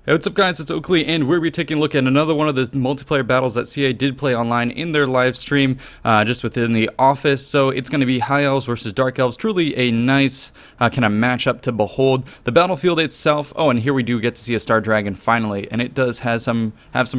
Hey, what's up guys, it's Oakley, and we'll be taking a look at another one of the multiplayer battles that CA did play online in their live stream, just within the office. So it's going to be High Elves versus Dark Elves. Truly a nice kind of matchup to behold. The battlefield itself, oh, and here we do get to see a Star Dragon finally, and it does have some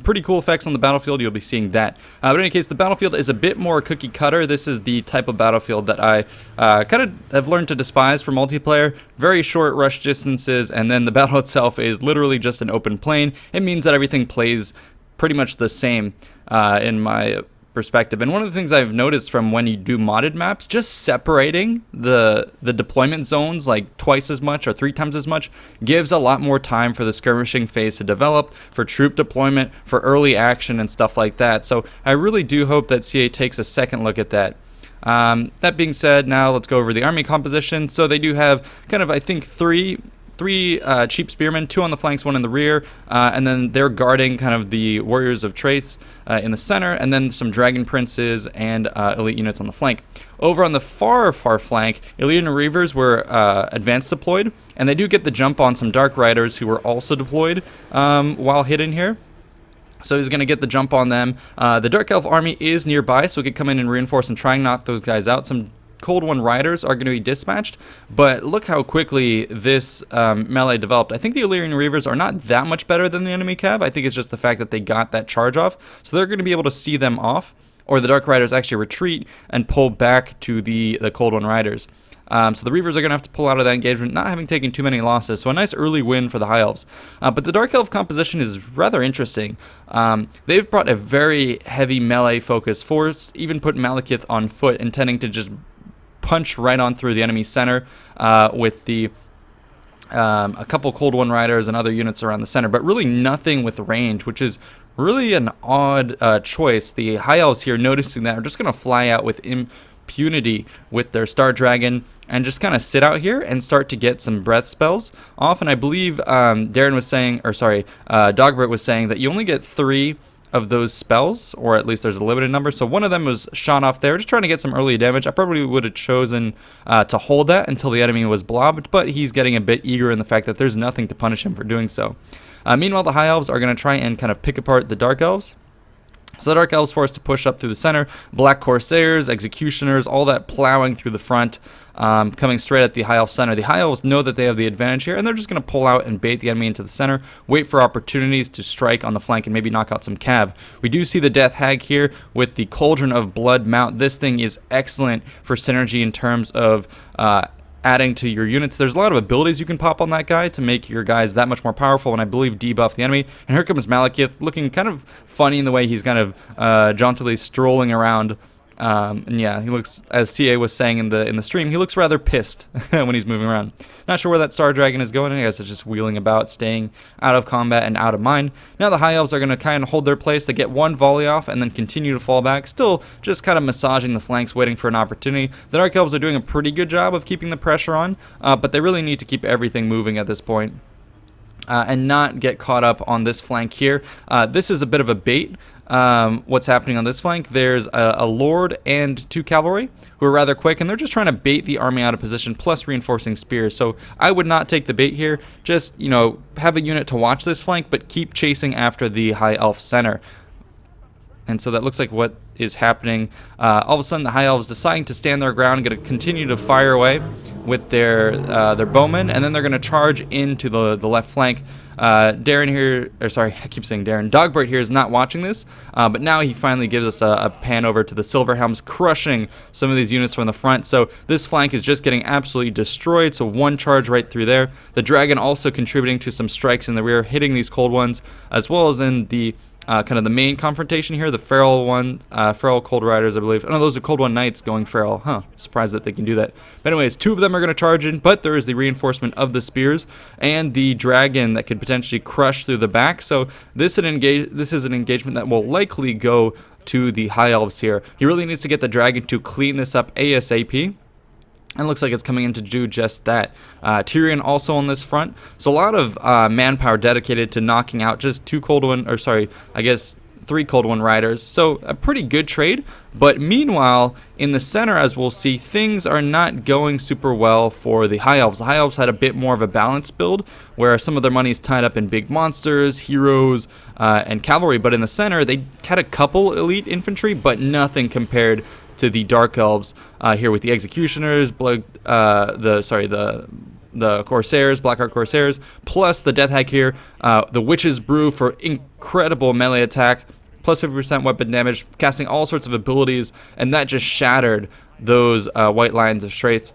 pretty cool effects on the battlefield. You'll be seeing that. But in any case, the battlefield is a bit more cookie cutter. This is the type of battlefield that I kind of have learned to despise for multiplayer. Very short rush distances, and then the battle itself is literally just an open plane. It means that everything plays pretty much the same in my perspective. And one of the things I've noticed from when you do modded maps, just separating the deployment zones like twice as much or 3 times as much gives a lot more time for the skirmishing phase to develop, for troop deployment, for early action and stuff like that. So I really do hope that CA takes a second look at that. That being said, now let's go over the army composition. So they do have kind of, I think, three cheap spearmen, 2 on the flanks, 1 in the rear, and then they're guarding kind of the warriors of Trace in the center, and then some dragon princes and elite units on the flank. Over on the far flank, elite and reavers were advanced deployed, and they do get the jump on some dark riders who were also deployed while hidden here. So he's going to get the jump on them. The Dark Elf army is nearby, so he could come in and reinforce and try and knock those guys out. Some Cold One riders are going to be dispatched, but look how quickly this melee developed. I think the Illyrian Reavers are not that much better than the enemy cav. I think it's just the fact that they got that charge off, so they're going to be able to see them off, or the Dark Riders actually retreat and pull back to the Cold One riders. So the Reavers are going to have to pull out of that engagement, not having taken too many losses, so a nice early win for the High Elves. But the Dark Elf composition is rather interesting. They've brought a very heavy melee-focused force, even put Malekith on foot, intending to just punch right on through the enemy center with the a couple Cold One Riders and other units around the center, but really nothing with range, which is really an odd choice. The High Elves here, noticing that, are just going to fly out with impunity with their Star Dragon and just kind of sit out here and start to get some breath spells off. And I believe Darren was saying, or sorry, Dogbert was saying that you only get 3 of those spells, or at least there's a limited number. So one of them was shot off there, just trying to get some early damage. I probably would have chosen to hold that until the enemy was blobbed, but he's getting a bit eager in the fact that there's nothing to punish him for doing so. Meanwhile, the High Elves are going to try and kind of pick apart the Dark Elves. So the Dark Elves forced to push up through the center. Black Corsairs, Executioners, all that plowing through the front, coming straight at the High Elf center. The High Elves know that they have the advantage here, and they're just going to pull out and bait the enemy into the center, wait for opportunities to strike on the flank and maybe knock out some cav. We do see the Death Hag here with the Cauldron of Blood mount. This thing is excellent for synergy in terms of adding to your units. There's a lot of abilities you can pop on that guy to make your guys that much more powerful, and I believe debuff the enemy. And here comes Malekith, looking kind of funny in the way he's kind of jauntily strolling around. And yeah, he looks, as CA was saying in the stream, he looks rather pissed when he's moving around. Not sure where that Star Dragon is going. I guess it's just wheeling about, staying out of combat and out of mind. Now the High Elves are going to kind of hold their place. They get 1 volley off and then continue to fall back, still just kind of massaging the flanks, waiting for an opportunity. The Dark Elves are doing a pretty good job of keeping the pressure on, but they really need to keep everything moving at this point. And not get caught up on this flank here. This is a bit of a bait. What's happening on this flank? There's a Lord and 2 cavalry who are rather quick, and they're just trying to bait the army out of position, plus reinforcing spears. So I would not take the bait here. Just, you know, have a unit to watch this flank, but keep chasing after the High Elf center. And so that looks like what is happening. All of a sudden, the High Elves deciding to stand their ground, going to continue to fire away with their bowmen, and then they're going to charge into the left flank. Darren here, or sorry, I keep saying Darren. Dogbert here is not watching this, but now he finally gives us a pan over to the Silverhelms, crushing some of these units from the front. So this flank is just getting absolutely destroyed. So 1 charge right through there. The Dragon also contributing to some strikes in the rear, hitting these Cold Ones, as well as in the kind of the main confrontation here, the Feral Cold Riders, I believe. Oh, no, those are Cold One Knights going Feral. Huh, surprised that they can do that. But anyways, 2 of them are going to charge in, but there is the reinforcement of the spears and the Dragon that could potentially crush through the back. So this is an engagement that will likely go to the High Elves here. He really needs to get the Dragon to clean this up ASAP. And looks like it's coming in to do just that. Tyrion also on this front. So a lot of manpower dedicated to knocking out just 2 Cold One, or sorry, I guess 3 Cold One Riders. So a pretty good trade. But meanwhile, in the center, as we'll see, things are not going super well for the High Elves. The High Elves had a bit more of a balanced build, where some of their money is tied up in big monsters, heroes, and cavalry. But in the center, they had a couple elite infantry, but nothing compared to the Dark Elves here with the Executioners, the Corsairs, Blackheart Corsairs, plus the Death Hag here, the Witch's Brew for incredible melee attack, plus 50% weapon damage, casting all sorts of abilities, and that just shattered those White Lions of Straits.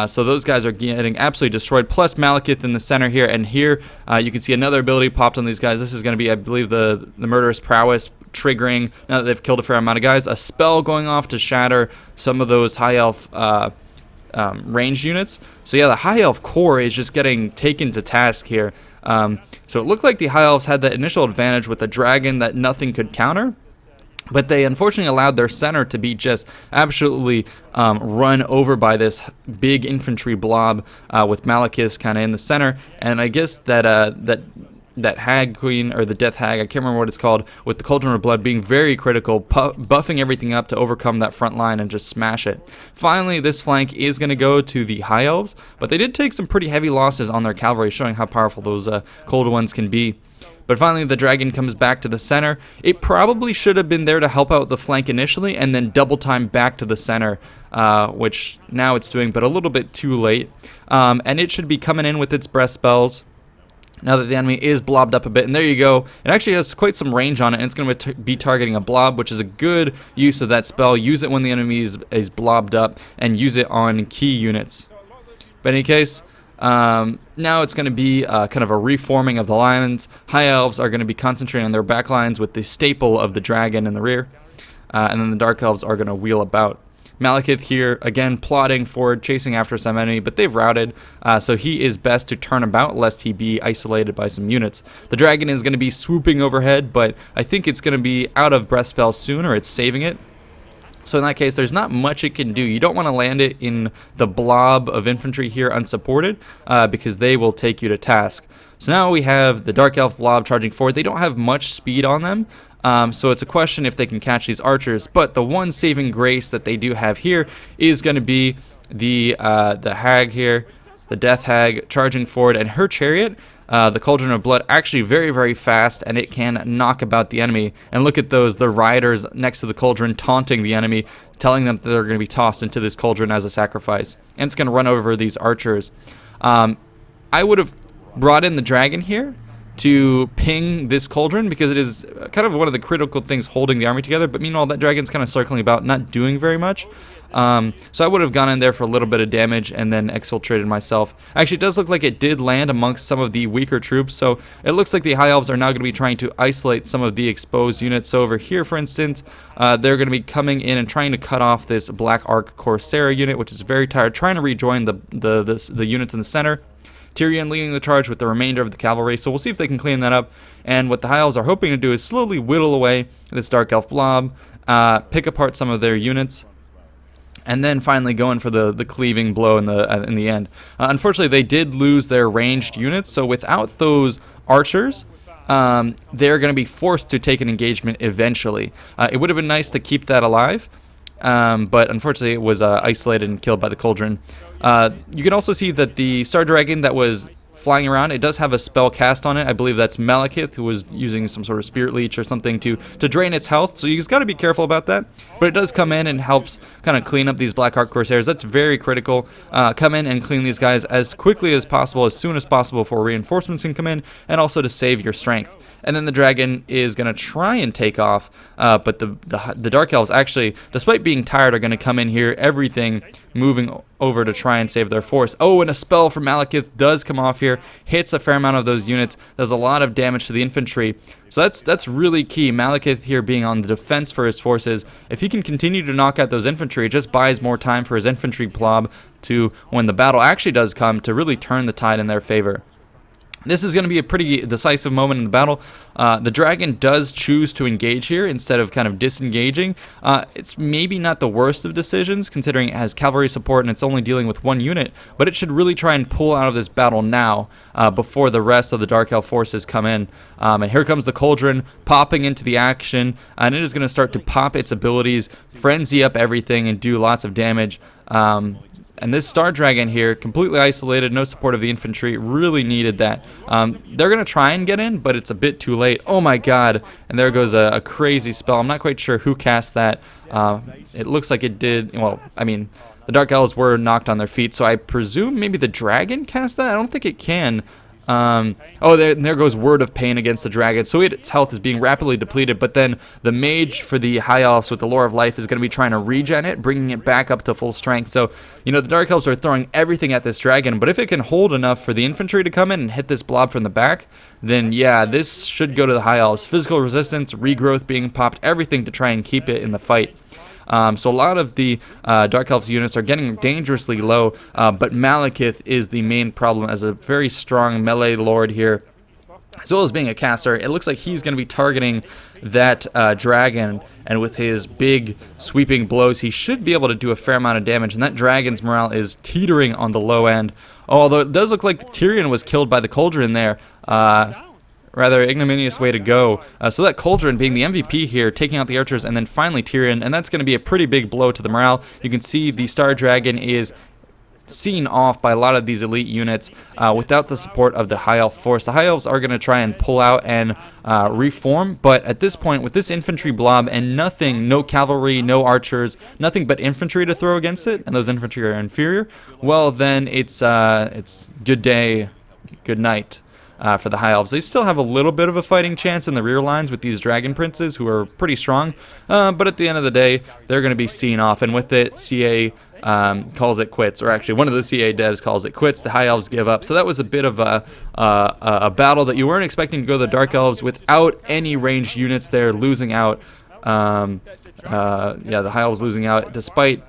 So those guys are getting absolutely destroyed, plus Malekith in the center here, and here you can see another ability popped on these guys. This is going to be, I believe, the Murderous Prowess triggering, now that they've killed a fair amount of guys, a spell going off to shatter some of those High Elf ranged units. So yeah, the High Elf core is just getting taken to task here. So it looked like the High Elves had that initial advantage with the dragon that nothing could counter, but they unfortunately allowed their center to be just absolutely run over by this big infantry blob with Malekith kind of in the center. And I guess that Hag Queen, or the Death Hag, I can't remember what it's called, with the Cauldron of Blood being very critical, buffing everything up to overcome that front line and just smash it. Finally, this flank is going to go to the High Elves, but they did take some pretty heavy losses on their cavalry, showing how powerful those cold ones can be. But finally, the dragon comes back to the center. It probably should have been there to help out the flank initially, and then double time back to the center, which now it's doing, but a little bit too late. And it should be coming in with its breath spells now that the enemy is blobbed up a bit. And there you go. It actually has quite some range on it, and it's going to be targeting a blob, which is a good use of that spell. Use it when the enemy is blobbed up, and use it on key units. But in any case, now it's going to be kind of a reforming of the lines. High Elves are going to be concentrating on their back lines with the staple of the dragon in the rear. And then the Dark Elves are going to wheel about. Malekith here, again, plodding forward, chasing after some enemy, but they've routed, so he is best to turn about lest he be isolated by some units. The dragon is going to be swooping overhead, but I think it's going to be out of breath spell soon, or it's saving it. So in that case, there's not much it can do. You don't want to land it in the blob of infantry here unsupported, because they will take you to task. So now we have the Dark Elf blob charging forward. They don't have much speed on them, so it's a question if they can catch these archers. But the one saving grace that they do have here is going to be the hag here, the Death Hag, charging forward, and her chariot, the Cauldron of Blood, actually very, very fast, and it can knock about the enemy. And look at those, the riders next to the cauldron taunting the enemy, telling them that they're going to be tossed into this cauldron as a sacrifice. And it's going to run over these archers. I would have brought in the dragon here to ping this cauldron, because it is kind of one of the critical things holding the army together. But meanwhile, that dragon's kind of circling about, not doing very much. So I would have gone in there for a little bit of damage and then exfiltrated myself. Actually, it does look like it did land amongst some of the weaker troops, so it looks like the High Elves are now going to be trying to isolate some of the exposed units. So over here, for instance, they're going to be coming in and trying to cut off this Black Arc Corsair unit, which is very tired, trying to rejoin the units in the center. Tyrion leading the charge with the remainder of the cavalry, so we'll see if they can clean that up. And what the High Elves are hoping to do is slowly whittle away this Dark Elf blob, pick apart some of their units, and then finally go in for the cleaving blow in the end. Unfortunately, they did lose their ranged units, so without those archers, they're going to be forced to take an engagement eventually. It would have been nice to keep that alive, but unfortunately it was isolated and killed by the cauldron. You can also see that the Star Dragon that was flying around, it does have a spell cast on it. I believe that's Malekith, who was using some sort of Spirit Leech or something to drain its health, so you just got to be careful about that. But it does come in and helps kind of clean up these Black Arc Corsairs. That's very critical. Come in and clean these guys as quickly as possible, as soon as possible, before reinforcements can come in, and also to save your strength. And then the dragon is going to try and take off, but the Dark Elves actually, despite being tired, are going to come in here, everything moving over to try and save their force. Oh, and a spell from Malekith does come off here, hits a fair amount of those units, does a lot of damage to the infantry. So that's really key. Malekith here being on the defense for his forces. If he can continue to knock out those infantry, it just buys more time for his infantry blob to, when the battle actually does come, to really turn the tide in their favor. This is going to be a pretty decisive moment in the battle. The dragon does choose to engage here instead of kind of disengaging. It's maybe not the worst of decisions, considering it has cavalry support and it's only dealing with one unit, but it should really try and pull out of this battle now before the rest of the Dark Elf forces come in. And here comes the Cauldron popping into the action, and it is going to start to pop its abilities, frenzy up everything, and do lots of damage. And this Star Dragon here, completely isolated, no support of the infantry, really needed that. They're going to try and get in, but it's a bit too late. Oh my god, and there goes a crazy spell. I'm not quite sure who cast that. It looks like it did, well, I mean, the Dark Elves were knocked on their feet, so I presume maybe the dragon cast that? I don't think it can. Oh, there goes Word of Pain against the dragon, so its health is being rapidly depleted, but then the mage for the High Elves with the Lore of Life is going to be trying to regen it, bringing it back up to full strength. So, you know, the Dark Elves are throwing everything at this dragon, but if it can hold enough for the infantry to come in and hit this blob from the back, then yeah, this should go to the High Elves. Physical resistance, regrowth being popped, everything to try and keep it in the fight. So a lot of the Dark Elves units are getting dangerously low, but Malekith is the main problem as a very strong melee lord here. As well as being a caster, it looks like he's going to be targeting that dragon, and with his big sweeping blows, he should be able to do a fair amount of damage, and that dragon's morale is teetering on the low end. Although it does look like Tyrion was killed by the Cauldron there. Rather ignominious way to go. So that Cauldron being the MVP here, taking out the archers, and then finally Tyrion, and that's going to be a pretty big blow to the morale. You can see the Star Dragon is seen off by a lot of these elite units without the support of the High Elf force. The High Elves are going to try and pull out and reform, but at this point, with this infantry blob and nothing, no cavalry, no archers, nothing but infantry to throw against it, and those infantry are inferior, well then it's good day, good night. For the High Elves. They still have a little bit of a fighting chance in the rear lines with these Dragon Princes who are pretty strong, but at the end of the day, they're going to be seen off, and with it, CA calls it quits, or actually one of the CA devs calls it quits. The High Elves give up, so that was a bit of a battle that you weren't expecting to go the Dark Elves without any ranged units there, losing out. Yeah, the High Elves losing out despite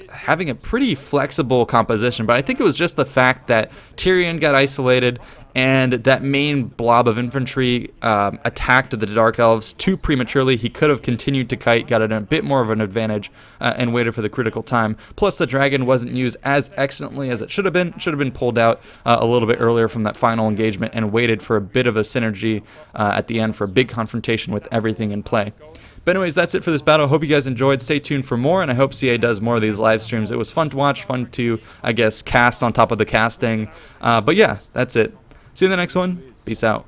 having a pretty flexible composition, but I think it was just the fact that Tyrion got isolated and that main blob of infantry attacked the Dark Elves too prematurely. He could have continued to kite, got a bit more of an advantage, and waited for the critical time. Plus, the dragon wasn't used as excellently as it should have been. Should have been pulled out a little bit earlier from that final engagement and waited for a bit of a synergy at the end for a big confrontation with everything in play. But anyways, that's it for this battle. Hope you guys enjoyed. Stay tuned for more, and I hope CA does more of these live streams. It was fun to watch, fun to, I guess, cast on top of the casting. But yeah, that's it. See you in the next one. Peace out.